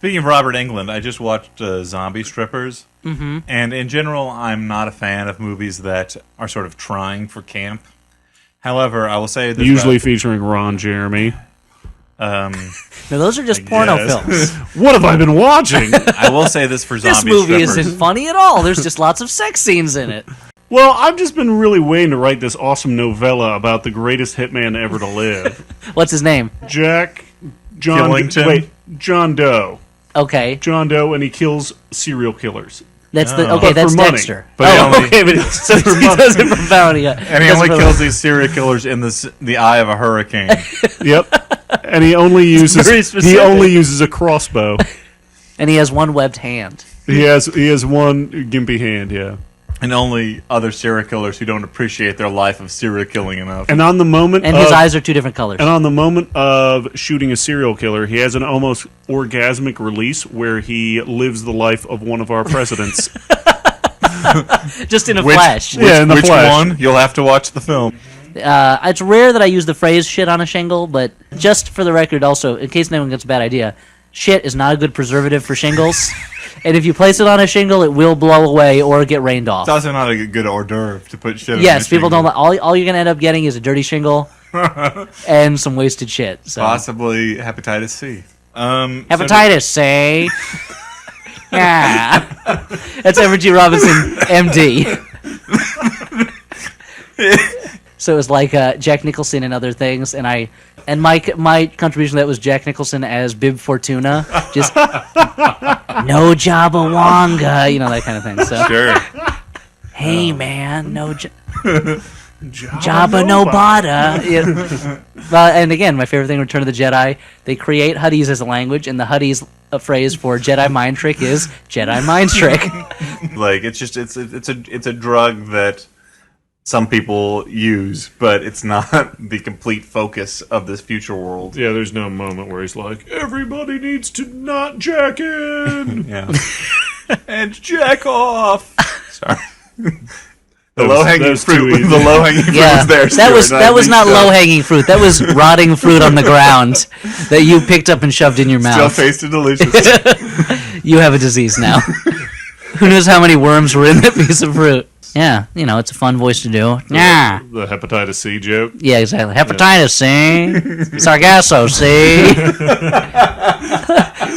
Speaking of Robert Englund, I just watched Zombie Strippers. Mm-hmm. And in general, I'm not a fan of movies that are sort of trying for camp. However, I will say that... Usually featuring Ron Jeremy. No, those are just porno films. What have I been watching? I will say this for This Zombie movie Strippers. isn't funny at all. There's just lots of sex scenes in it. Well, I've just been really waiting to write this awesome novella about the greatest hitman ever to live. What's his name? John Killington? John Doe. Okay, John Doe, and he kills serial killers. that's the But that's for money. Dexter. But he only- okay, but so he does it for bounty. And he only kills these serial killers in the eye of a hurricane. Yep. And he only uses very specific. a crossbow. And he has one webbed hand. He has one gimpy hand, yeah. And only other serial killers who don't appreciate their life of serial killing enough. And on the moment And of, his eyes are two different colors. and on the moment of shooting a serial killer, he has an almost orgasmic release where he lives the life of one of our presidents. Just in a Which- flash. Yeah, in the Which flash. one? You'll have to watch the film. It's rare that I use the phrase shit on a shingle, but just for the record also, in case anyone gets a bad idea, shit is not a good preservative for shingles. And if you place it on a shingle, it will blow away or get rained off. It's also not a good hors d'oeuvre to put shit on Yes, a people shingle. don't. All you're gonna end up getting is a dirty shingle and some wasted shit. So Possibly hepatitis C. hepatitis C. Yeah, that's Edward G. Robinson, M.D. So it was like Jack Nicholson and other things, and my contribution to that was Jack Nicholson as Bib Fortuna, just no Jabba Wonga, that kind of thing. So Sure. hey man, no Jabba no Bada. Yeah. Well, and again, my favorite thing in Return of the Jedi, they create Huddies as a language, and the Huddies a phrase for Jedi mind trick is Jedi mind trick. Like it's a drug that some people use, but it's not the complete focus of this future world. Yeah, there's no moment where he's like, everybody needs to not jack in. Yeah. And jack off. Sorry. The That low was hanging too fruit. easy. The low hanging fruit Yeah, was there. that was not low hanging fruit. That was rotting fruit on the ground that you picked up and shoved in your Still mouth. tasted delicious. You have a disease now. Who knows how many worms were in that piece of fruit? Yeah, it's a fun voice to do. Yeah. The hepatitis C joke. Yeah, exactly. Hepatitis C, Sargasso C,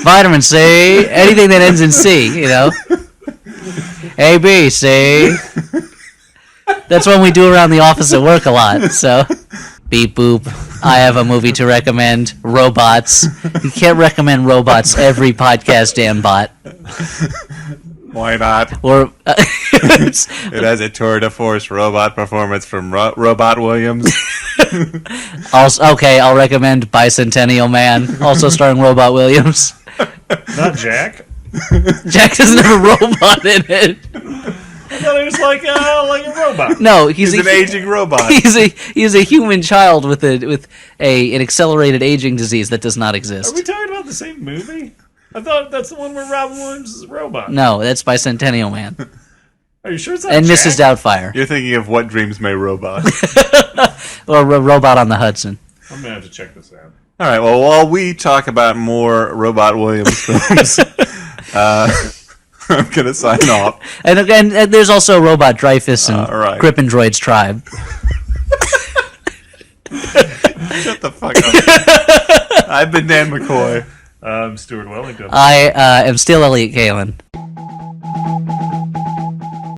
vitamin C, anything that ends in C, A, B, C. That's one we do around the office at work a lot, so. Beep boop. I have a movie to recommend. Robots. You can't recommend robots every podcast, damn bot. Why not? Or It has a tour de force robot performance from Robot Williams. also, okay, I'll recommend Bicentennial Man, also starring Robot Williams. Not Jack. Jack doesn't have a robot in it. I thought it was like a robot. No, He's an aging robot. He's a human child with an accelerated aging disease that does not Are exist. we talking about the same movie? I thought that's the one where Robin Williams is a robot. No, that's Bicentennial Man Are you sure it's not and Jack? Mrs. Doubtfire, You're thinking of What Dreams May Robot. or a robot on the Hudson. I'm going to have to check this out. All right, well, while we talk about more Robot Williams films, I'm going to sign off. And again, there's also Robot Dreyfus and right. Crippendroid's Tribe. Shut the fuck up. I've been Dan McCoy. I'm Stuart Wellington. I am still Elliot Kalin.